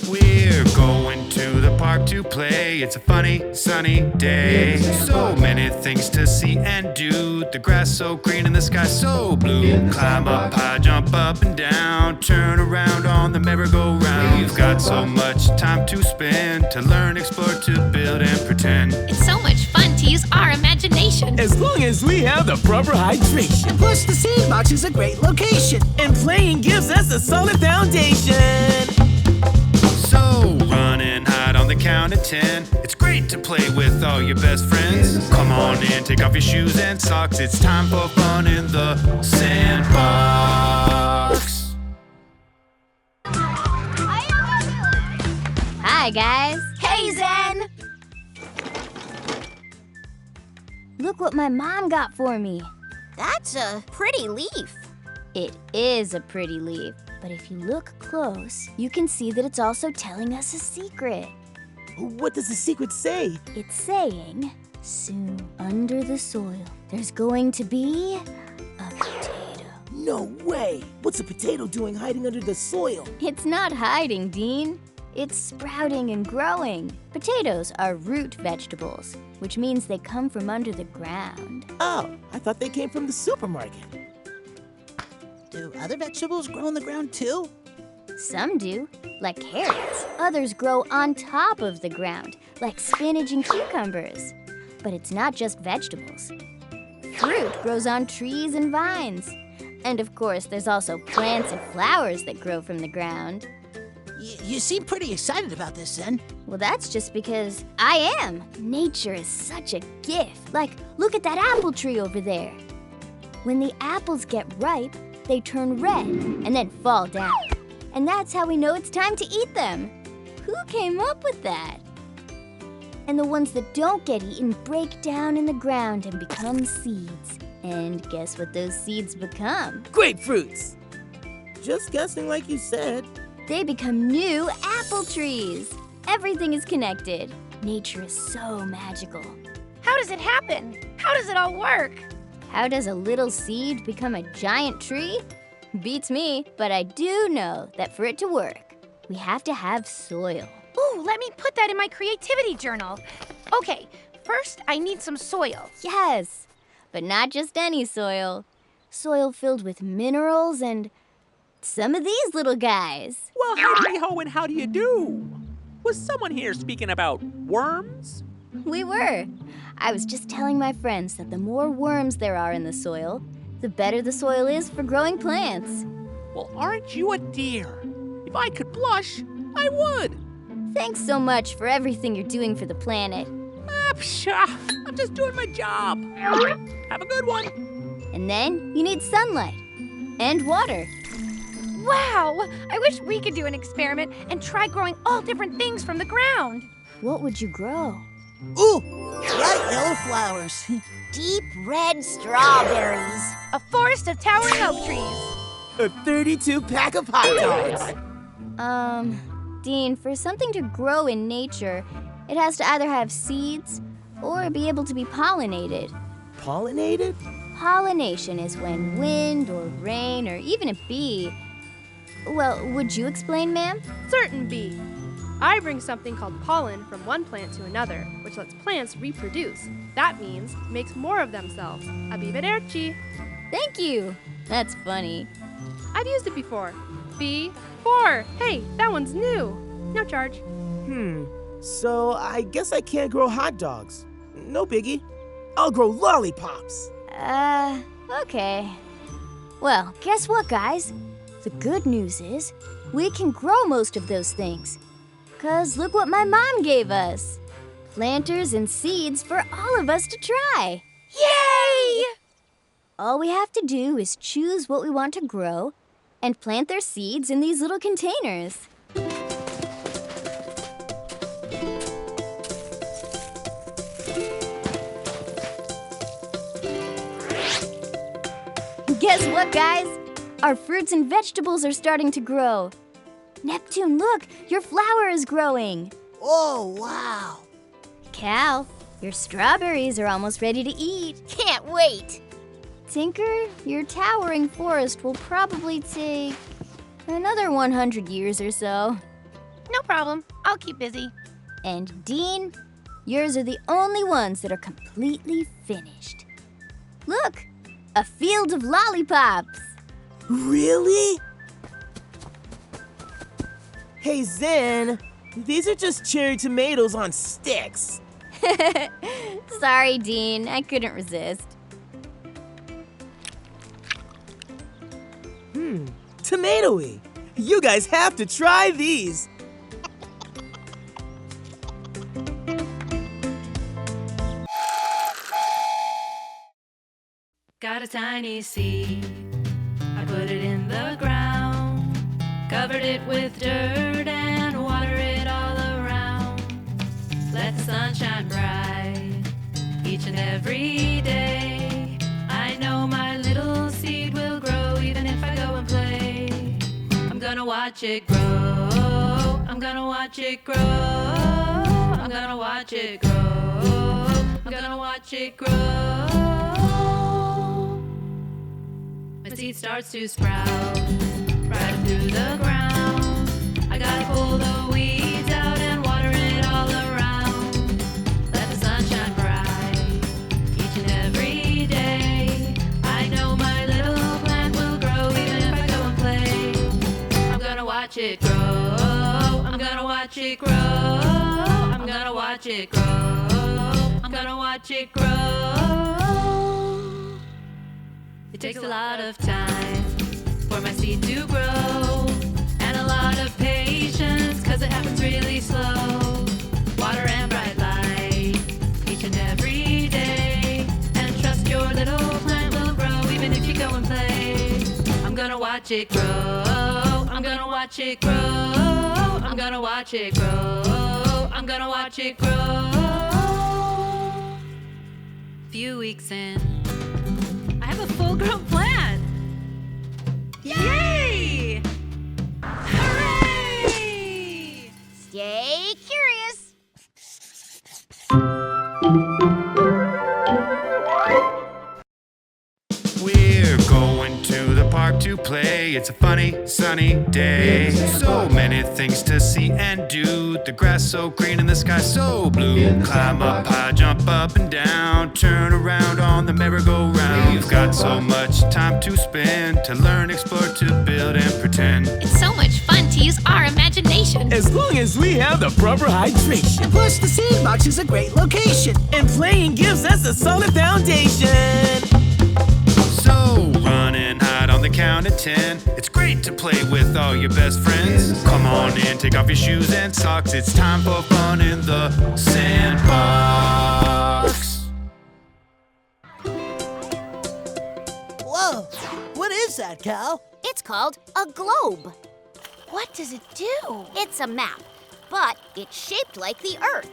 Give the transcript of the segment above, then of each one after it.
We're going to the park to play. It's a funny, sunny day. So many things to see and do. The grass so green and the sky so blue. Climb up high, jump up and down. Turn around on the merry-go-round. We've got so much time to spend. To learn, explore, to build and pretend. It's so much fun to use our imagination. As long as we have the proper hydration. And plus, the Sandbox is a great location. And playing gives us a solid foundation. So run and hide on the count of 10. It's great to play with all your best friends. Come on in, take off your shoes and socks. It's time for fun in the Sandbox. Hi, guys. Hey, Zen! Look what my mom got for me. That's a pretty leaf. It is a pretty leaf, but if you look close, you can see that it's also telling us a secret. What does the secret say? It's saying, soon under the soil, there's going to be a potato. No way! What's a potato doing hiding under the soil? It's not hiding, Dean. It's sprouting and growing. Potatoes are root vegetables, which means they come from under the ground. Oh, I thought they came from the supermarket. Do other vegetables grow on the ground too? Some do, like carrots. Others grow on top of the ground, like spinach and cucumbers. But it's not just vegetables. Fruit grows on trees and vines. And of course, there's also plants and flowers that grow from the ground. You seem pretty excited about this, Zen. Well, that's just because I am. Nature is such a gift. Like, look at that apple tree over there. When the apples get ripe, they turn red and then fall down. And that's how we know it's time to eat them. Who came up with that? And the ones that don't get eaten break down in the ground and become seeds. And guess what those seeds become? Grapefruits! Just guessing like you said. They become new apple trees. Everything is connected. Nature is so magical. How does it happen? How does it all work? How does a little seed become a giant tree? Beats me, but I do know that for it to work, we have to have soil. Ooh, let me put that in my creativity journal. Okay, first I need some soil. Yes, but not just any soil. Soil filled with minerals and some of these little guys. Well, howdy-ho and how do you do? Was someone here speaking about worms? We were. I was just telling my friends that the more worms there are in the soil, the better the soil is for growing plants. Well, aren't you a dear? If I could blush, I would. Thanks so much for everything you're doing for the planet. Pshaw, I'm just doing my job. Have a good one. And then you need sunlight and water. Wow! I wish we could do an experiment and try growing all different things from the ground. What would you grow? Ooh, bright yellow flowers. Deep red strawberries. A forest of towering oak trees. A 32-pack of hot dogs. Dean, for something to grow in nature, it has to either have seeds or be able to be pollinated. Pollinated? Pollination is when wind or rain or even a bee. Well, would you explain, ma'am? Certain bee. I bring something called pollen from one plant to another, which lets plants reproduce. That means makes more of themselves. Arrivederci. Thank you. That's funny. I've used it before. B4. Hey, that one's new. No charge. So I guess I can't grow hot dogs. No biggie. I'll grow lollipops. Okay. Well, guess what, guys? The good news is we can grow most of those things. 'Cause look what my mom gave us. Planters and seeds for all of us to try. Yay! All we have to do is choose what we want to grow and plant their seeds in these little containers. Guess what, guys? Our fruits and vegetables are starting to grow. Neptune, look, your flower is growing. Oh, wow. Cal, your strawberries are almost ready to eat. Can't wait. Tinker, your towering forest will probably take another 100 years or so. No problem. I'll keep busy. And Dean, yours are the only ones that are completely finished. Look, a field of lollipops. Really? Hey, Zen, these are just cherry tomatoes on sticks. Sorry, Dean, I couldn't resist. Tomatoey. You guys have to try these. Got a tiny seed, I put it in the ground, covered it with dirt and water it all around. Let the sun shine bright each and every day. I know my little seed will grow even if I go and play. I'm gonna watch it grow, I'm gonna watch it grow, I'm gonna watch it grow, I'm gonna watch it grow. My seed starts to sprout right through the ground. I gotta pull the weeds out and water it all around. Let the sun shine bright each and every day. I know my little plant will grow even if I go and play. I'm gonna watch it grow, I'm gonna watch it grow, I'm gonna watch it grow, I'm gonna watch it grow. It takes a lot of time for my seed to grow, and a lot of patience, cause it happens really slow. Water and bright light each and every day, and trust your little plant will grow even if you go and play. I'm gonna watch it grow, I'm gonna watch it grow, I'm gonna watch it grow, I'm gonna watch it grow. Few weeks in, I have a full-grown plant! Yay! Hooray! Stay curious. We're going to the park to play. It's a funny, sunny day. So many things to see and do. The grass so green and the sky so blue. Climb up high, jump up and down. Turn around on the merry-go-round. We've got so much time to spend, to learn, explore, to build and pretend. It's so much fun to use our imagination. As long as we have the proper hydration. And plus, the Sandbox is a great location. And playing gives us a solid foundation. So run and hide on the count of 10. It's great to play with all your best friends. Come on in, take off your shoes and socks. It's time for fun in the Sandbox. Whoa, what is that, Cal? It's called a globe. What does it do? It's a map, but it's shaped like the Earth.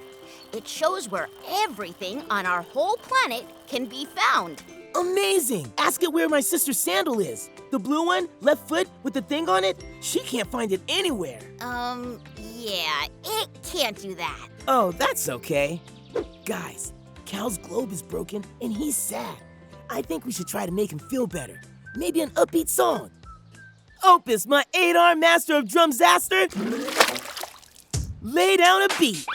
It shows where everything on our whole planet can be found. Amazing! Ask it where my sister Sandal is. The blue one, left foot, with the thing on it. She can't find it anywhere. Yeah, it can't do that. Oh, that's okay. Guys, Cal's globe is broken and he's sad. I think we should try to make him feel better. Maybe an upbeat song. Opus, my 8-arm master of drumsaster. Lay down a beat.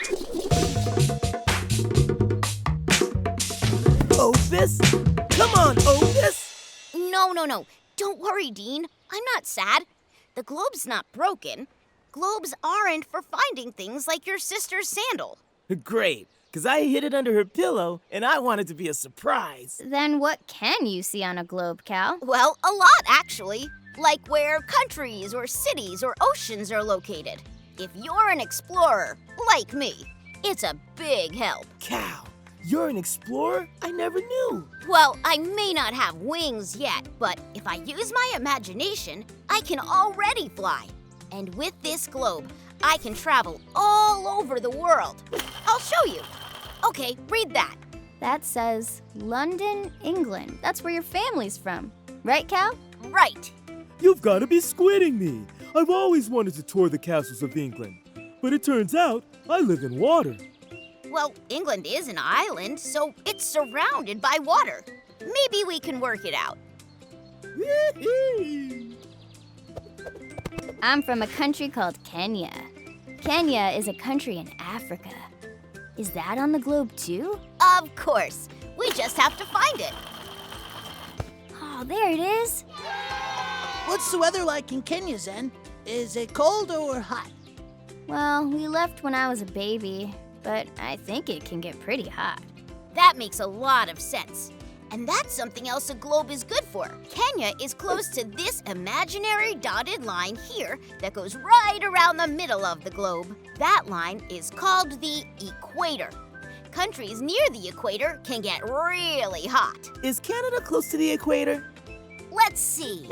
Opus? Come on, Opus! No. Don't worry, Dean. I'm not sad. The globe's not broken. Globes aren't for finding things like your sister's sandal. Great, because I hid it under her pillow and I want it to be a surprise. Then what can you see on a globe, Cal? Well, a lot, actually. Like where countries or cities or oceans are located. If you're an explorer, like me, it's a big help. Cal, you're an explorer? I never knew. Well, I may not have wings yet, but if I use my imagination, I can already fly. And with this globe, I can travel all over the world. I'll show you. Okay, read that. That says London, England. That's where your family's from. Right, Cal? Right. You've got to be squidding me. I've always wanted to tour the castles of England. But it turns out I live in water. Well, England is an island, so it's surrounded by water. Maybe we can work it out. I'm from a country called Kenya. Kenya is a country in Africa. Is that on the globe too? Of course. We just have to find it. Oh, there it is. What's the weather like in Kenya, Zen? Is it cold or hot? Well, we left when I was a baby, but I think it can get pretty hot. That makes a lot of sense. And that's something else a globe is good for. Kenya is close to this imaginary dotted line here that goes right around the middle of the globe. That line is called the equator. Countries near the equator can get really hot. Is Canada close to the equator? Let's see.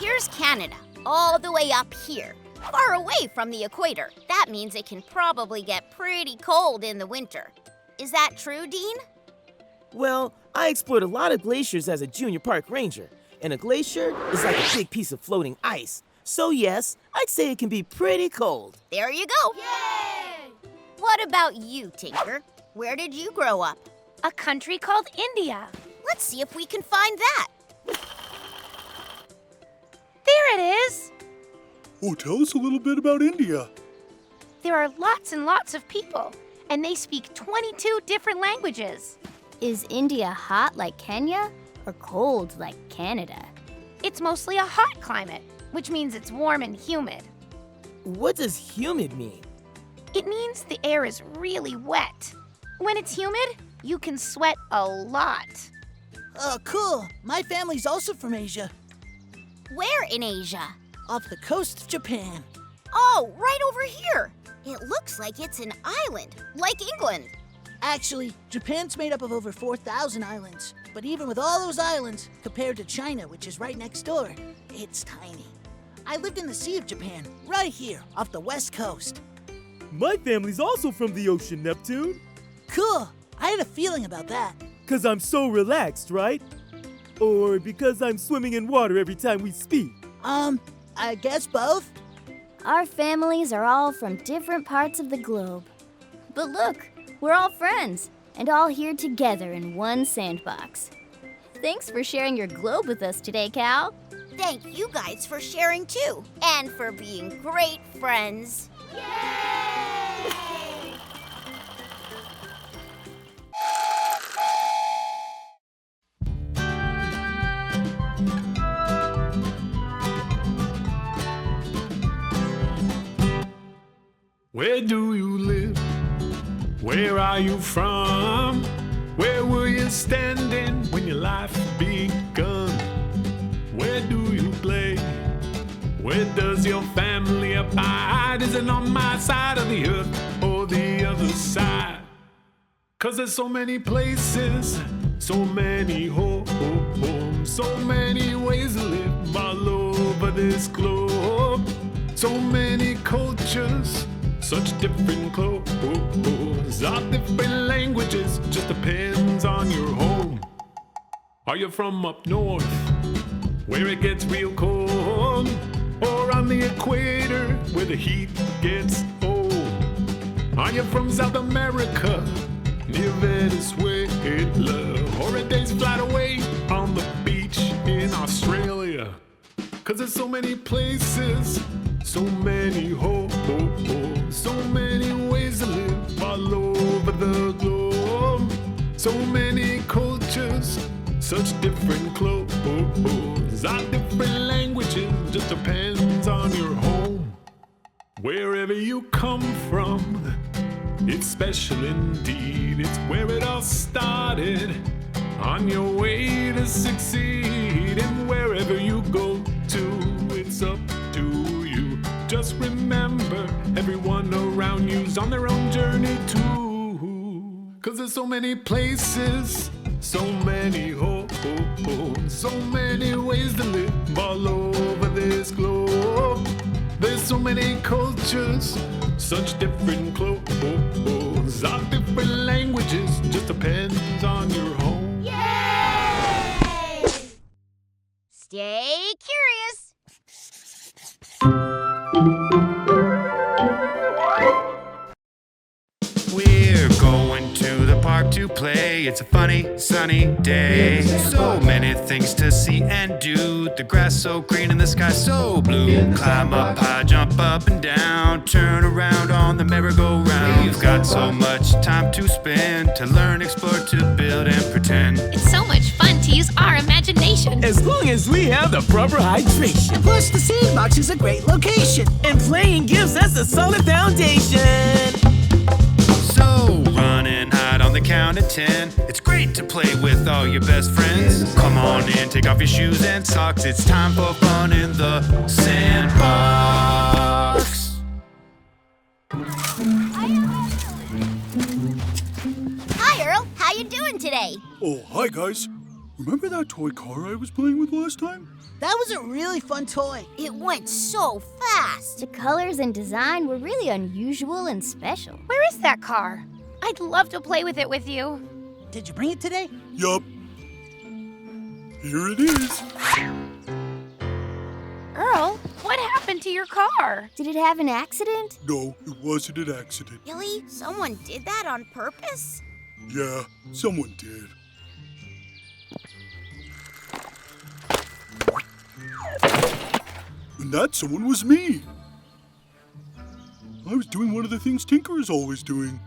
Here's Canada, all the way up here, far away from the equator. That means it can probably get pretty cold in the winter. Is that true, Dean? Well, I explored a lot of glaciers as a junior park ranger, and a glacier is like a big piece of floating ice. So yes, I'd say it can be pretty cold. There you go. Yay! What about you, Tinker? Where did you grow up? A country called India. Let's see if we can find that. There it is. Oh, tell us a little bit about India. There are lots and lots of people, and they speak 22 different languages. Is India hot like Kenya or cold like Canada? It's mostly a hot climate, which means it's warm and humid. What does humid mean? It means the air is really wet. When it's humid, you can sweat a lot. Oh, cool. My family's also from Asia, Where in Asia? off the coast of Japan. Oh, right over here. It looks like it's an island, like England. Actually, Japan's made up of over 4,000 islands. But even with all those islands, compared to China, which is right next door, it's tiny. I lived in the Sea of Japan, right here, off the west coast. My family's also from the ocean, Neptune. Cool. I had a feeling about that. 'Cause I'm so relaxed, right? Or because I'm swimming in water every time we speak? I guess both. Our families are all from different parts of the globe. But look, we're all friends and all here together in one sandbox. Thanks for sharing your globe with us today, Cal. Thank you guys for sharing too, and for being great friends. Where do you live? Where are you from? Where were you standing when your life begun? Where do you play? Where does your family abide? Is it on my side of the earth or the other side? 'Cause there's so many places, so many homes, so many ways to live all over this globe. So many cultures, such different clothes, all different languages, just depends on your home. Are you from up north, where it gets real cold? Or on the equator, where the heat gets old? Are you from South America, near Venezuela? Or a day's flight away on the beach in Australia? 'Cause there's so many places, so many homes, so many ways to live all over the globe. So many cultures, such different clothes, all different languages, just depends on your home. Wherever you come from, it's special indeed. It's where it all started, on your way to succeed. And wherever you go to, it's up to you. Just remember, everyone around you's on their own journey too. 'Cause there's so many places, so many homes, so many ways to live all over this globe. There's so many cultures, such different clothes, all different languages, just depends on your home. Yay! Stay curious. We're going to the park to to play. It's a funny, sunny day. So many things to see and do. The grass so green and the sky so blue. Climb up high, jump up and down. Turn around on the merry-go-round. We've got so much time to spend, to learn, explore, to build and pretend. It's so much fun to use our imagination. As long as we have the proper hydration. Plus, the Sandbox is a great location. And playing gives us a solid foundation. So run and hide on the count of 10. It's great to play with all your best friends. Come on in, take off your shoes and socks. It's time for fun in the Sandbox. Hi, Earl. How you doing today? Oh, hi, guys. Remember that toy car I was playing with last time? That was a really fun toy. It went so fast. The colors and design were really unusual and special. Where is that car? I'd love to play with it with you. Did you bring it today? Yup. Here it is. Earl, what happened to your car? Did it have an accident? No, it wasn't an accident. Really? Someone did that on purpose? Yeah, someone did. And that someone was me. I was doing one of the things Tinker is always doing.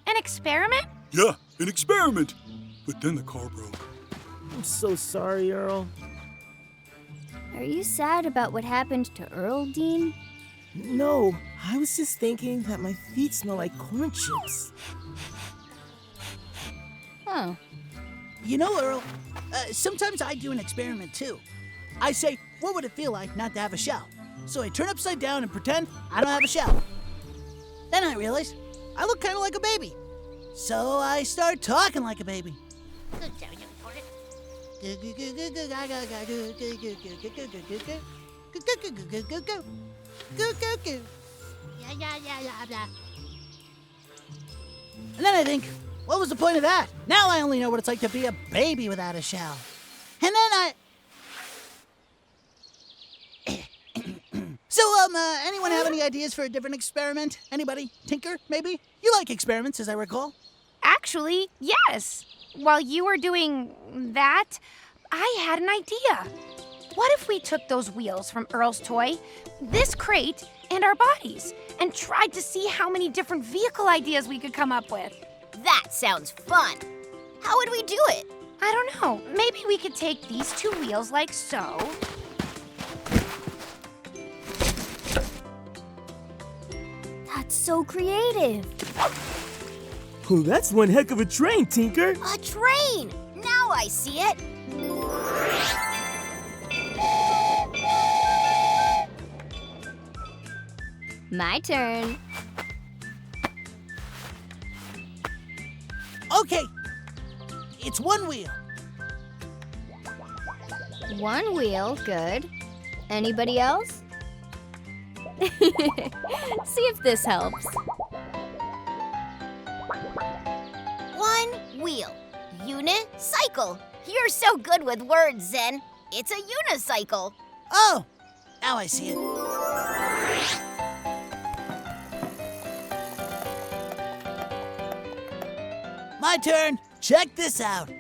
An experiment? Yeah, an experiment. But then the car broke. I'm so sorry, Earl. Are you sad about what happened to Earl, Dean? No, I was just thinking that my feet smell like corn chips. Oh. You know, Earl, sometimes I do an experiment too. I say, what would it feel like not to have a shell? So I turn upside down and pretend I don't have a shell. Then I realize I look kind of like a baby. So I start talking like a baby. And then I think, what was the point of that? Now I only know what it's like to be a baby without a shell. And then I... So, anyone have any ideas for a different experiment? Anybody? Tinker, maybe? You like experiments, as I recall. Actually, yes. While you were doing that, I had an idea. What if we took those wheels from Earl's toy, this crate, and our bodies, and tried to see how many different vehicle ideas we could come up with? That sounds fun. How would we do it? I don't know. Maybe we could take these two wheels like so. That's so creative. Oh, that's one heck of a train, Tinker. A train! Now I see it. My turn. Okay. It's one wheel. One wheel, good. Anybody else? See if this helps. One wheel. Unicycle. You're so good with words, Zen. It's a unicycle. Oh, now I see it. My turn. Check this out.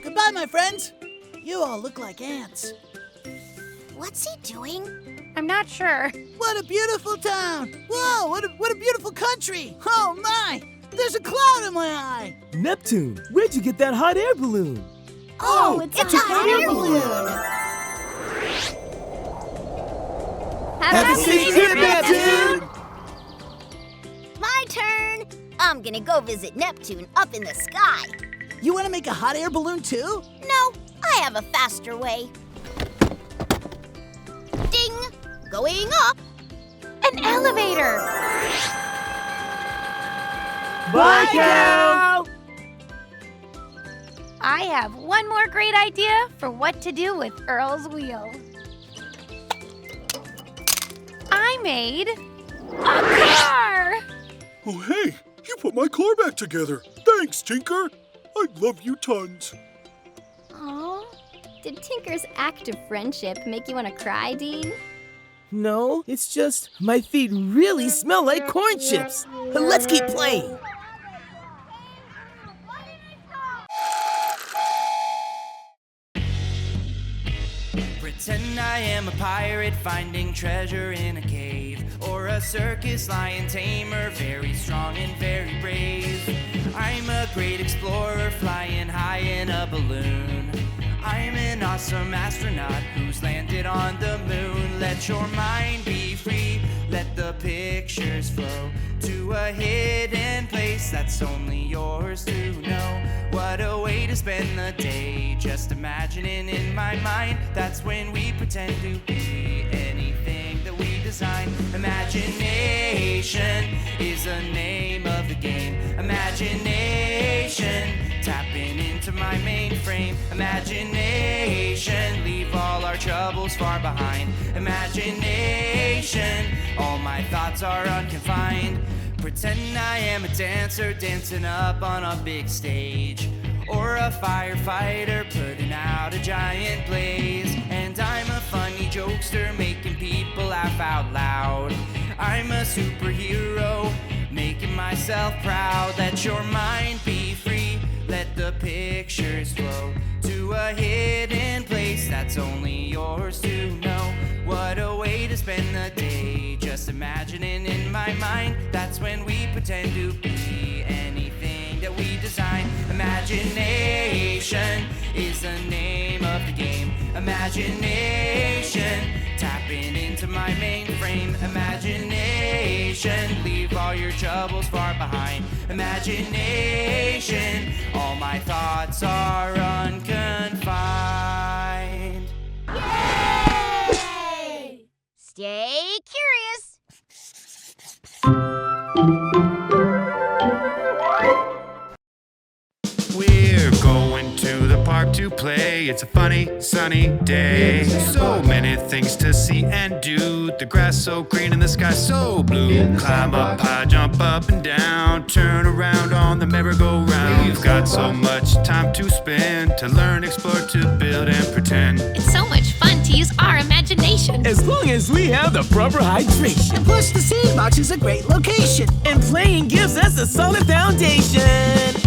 Goodbye, my friends. You all look like ants. What's he doing? I'm not sure. What a beautiful town. Whoa, what a beautiful country. Oh, my. There's a cloud in my eye. Neptune, where'd you get that hot air balloon? Oh, it's a hot air balloon. Have a safe trip, Neptune! My turn. I'm gonna go visit Neptune up in the sky. You want to make a hot air balloon too? No, I have a faster way. Ding! Going up. An elevator! Bye, Cal! I have one more great idea for what to do with Earl's wheel. I made a car! Oh, hey, you put my car back together. Thanks, Tinker. I love you tons. Aw, did Tinker's act of friendship make you want to cry, Dean? No, it's just my feet really smell like corn chips. Let's keep playing. Pretend I am a pirate finding treasure in a cave, or a circus lion tamer, very strong and very brave. I'm a great explorer flying high in a balloon. I'm an awesome astronaut who's landed on the moon. Let your mind be free, let the pictures flow to a hidden place that's only yours to know. What a way to spend the day, just imagining in my mind. That's when we pretend to be anything that we design. Imagination is the name of the game. Imagination, tapping into my mainframe. Imagination, leave all our troubles far behind. Imagination, all my thoughts are unconfined. Pretend I am a dancer dancing up on a big stage, or a firefighter putting out a giant blaze. And I'm a funny jokester making people laugh out loud. I'm a superhero making myself proud. Let your mind be free, let the pictures flow to a hidden place that's only yours to know. What a way to spend the day, just imagining in my mind. That's when we pretend to be anything that we design. Imagination is the name of the game. Imagination, tapping into my mainframe. Imagination, leave all your troubles far behind. Imagination, all my thoughts are unconfined. Yay! Stay curious. We're going to the park to play. It's a funny, sunny day. So many things to see and do. The grass so green and the sky so blue. Climb up high, jump up and down. Turn around on the merry-go-round. We've got so much time to spend, to learn, explore, to build and pretend. It's so much fun to use our imagination. As long as we have the proper hydration. And plus, the Sandbox is a great location. And playing gives us a solid foundation.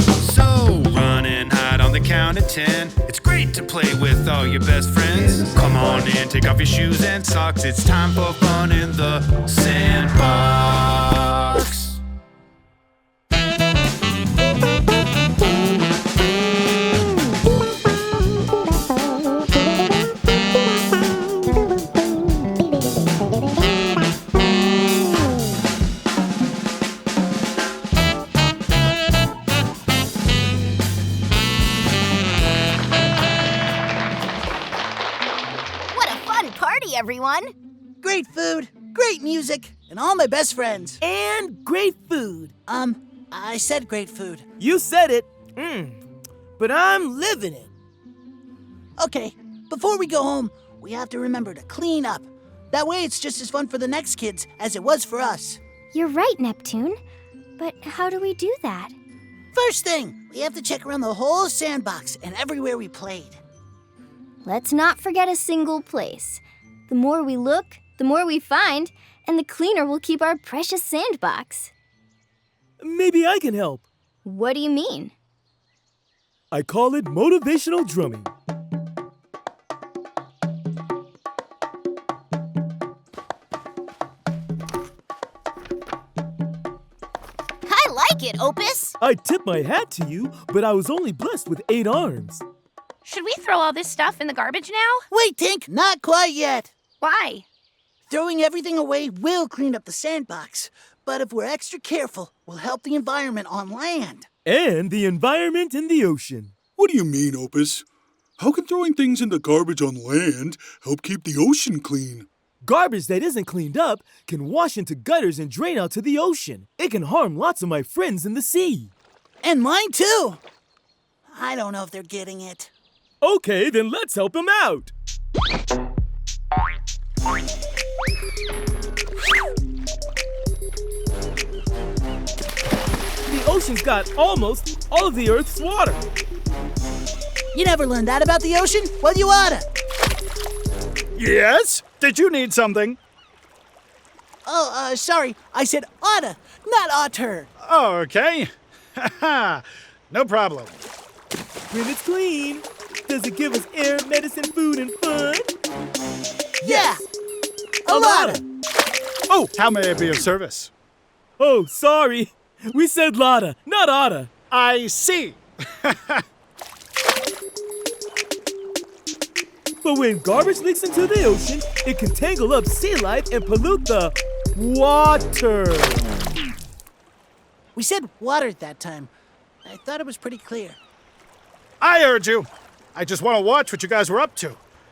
So run and hide on the count of 10. It's great to play with all your best friends. Come on in, take off your shoes and socks. It's time for fun in the Sandbox. Everyone. Great food, great music, and all my best friends. And great food. I said great food. You said it. But I'm living it. Okay, before we go home, we have to remember to clean up. That way it's just as fun for the next kids as it was for us. You're right, Neptune. But how do we do that? First thing, we have to check around the whole Sandbox and everywhere we played. Let's not forget a single place. The more we look, the more we find, and the cleaner we'll keep our precious Sandbox. Maybe I can help. What do you mean? I call it motivational drumming. I like it, Opus. I tip my hat to you, but I was only blessed with 8 arms. Should we throw all this stuff in the garbage now? Wait, Tink, not quite yet. Why? Throwing everything away will clean up the Sandbox, but if we're extra careful, we'll help the environment on land. And the environment in the ocean. What do you mean, Opus? How can throwing things in the garbage on land help keep the ocean clean? Garbage that isn't cleaned up can wash into gutters and drain out to the ocean. It can harm lots of my friends in the sea. And mine too. I don't know if they're getting it. Okay, then let's help them out. The ocean's got almost all of the Earth's water. You never learned that about the ocean? Well, you oughta. Yes? Did you need something? Oh, sorry. I said oughta, not otter. Oh, okay. No problem. When it's clean, does it give us air, medicine, food, and fun? Yeah! A lotta! Oh, how may I be of service? Oh, sorry. We said lotta, not otta. I see. But when garbage leaks into the ocean, it can tangle up sea life and pollute the water. We said water that time. I thought it was pretty clear. I heard you. I just want to watch what you guys were up to.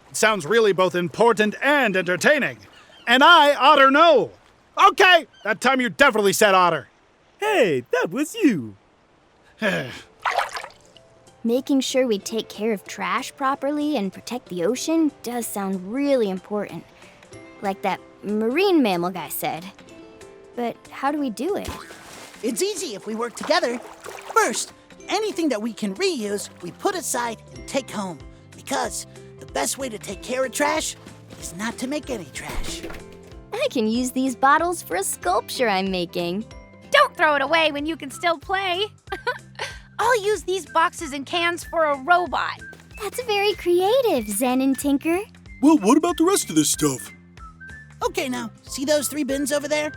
It sounds really both important and entertaining. And I oughter know. Okay, that time you definitely said otter. Hey, that was you. Making sure we take care of trash properly and protect the ocean does sound really important. Like that marine mammal guy said. But how do we do it? It's easy if we work together. First, anything that we can reuse, we put aside and take home. Because the best way to take care of trash is not to make any trash. I can use these bottles for a sculpture I'm making. Don't throw it away when you can still play. I'll use these boxes and cans for a robot. That's very creative, Zen and Tinker. Well, what about the rest of this stuff? Okay, now, see those 3 bins over there?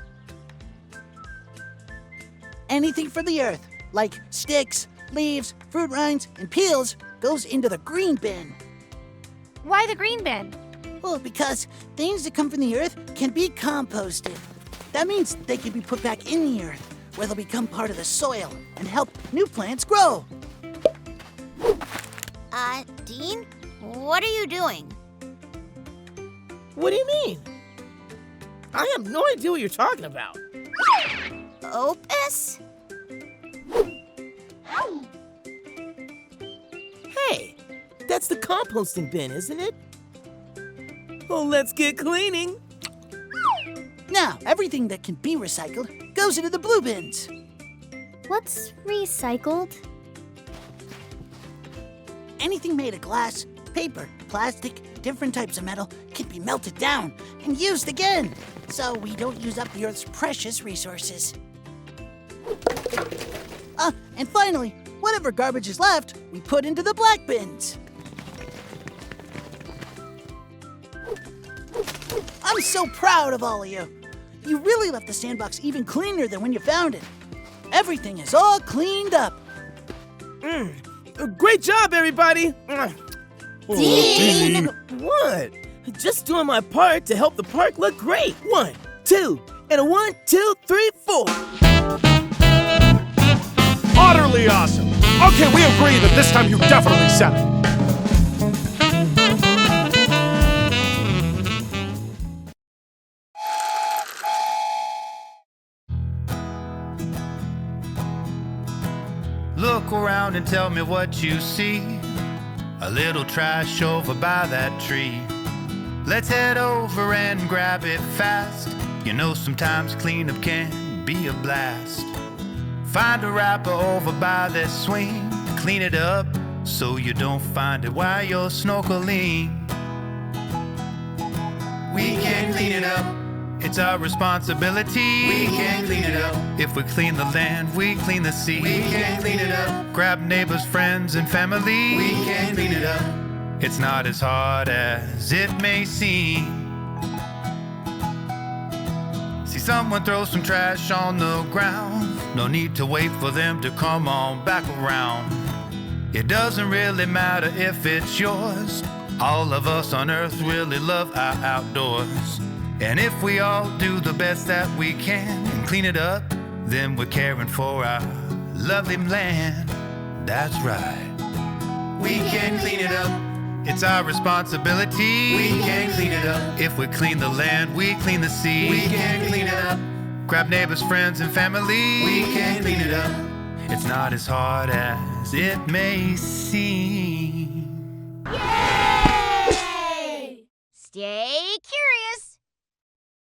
Anything from the earth, like sticks, leaves, fruit rinds, and peels, goes into the green bin. Why the green bin? Well, because things that come from the earth can be composted. That means they can be put back in the earth, where they'll become part of the soil and help new plants grow. Dean, what are you doing? What do you mean? I have no idea what you're talking about. Opus? Hey, that's the composting bin, isn't it? Well, let's get cleaning. Now, everything that can be recycled goes into the blue bins. What's recycled? Anything made of glass, paper, plastic, different types of metal can be melted down and used again, so we don't use up the Earth's precious resources. And finally, whatever garbage is left, we put into the black bins. I'm so proud of all of you. You really left the sandbox even cleaner than when you found it. Everything is all cleaned up. Great job, everybody. Dean! What? Just doing my part to help the park look great. 1, 2, and a 1, 2, 3, 4. Utterly awesome. Okay, we agree that this time you definitely said it. Look around and tell me what you see. A little trash over by that tree. Let's head over and grab it fast. You know sometimes cleanup can be a blast. Find a wrapper over by this swing. Clean it up so you don't find it while you're snorkeling. We can clean it up. It's our responsibility. We can clean it up. If we clean the land, we clean the sea. We can clean it up. Grab neighbors, friends, and family. We can clean it up. It's not as hard as it may seem. See someone throw some trash on the ground. No need to wait for them to come on back around. It doesn't really matter if it's yours. All of us on earth really love our outdoors. And if we all do the best that we can and clean it up, then we're caring for our lovely land. That's right. We can clean it up. It's our responsibility. We can clean it up. If we clean the land, we clean the sea. We can clean it up. Grab neighbors, friends, and family. We can clean it up. It's not as hard as it may seem. Stay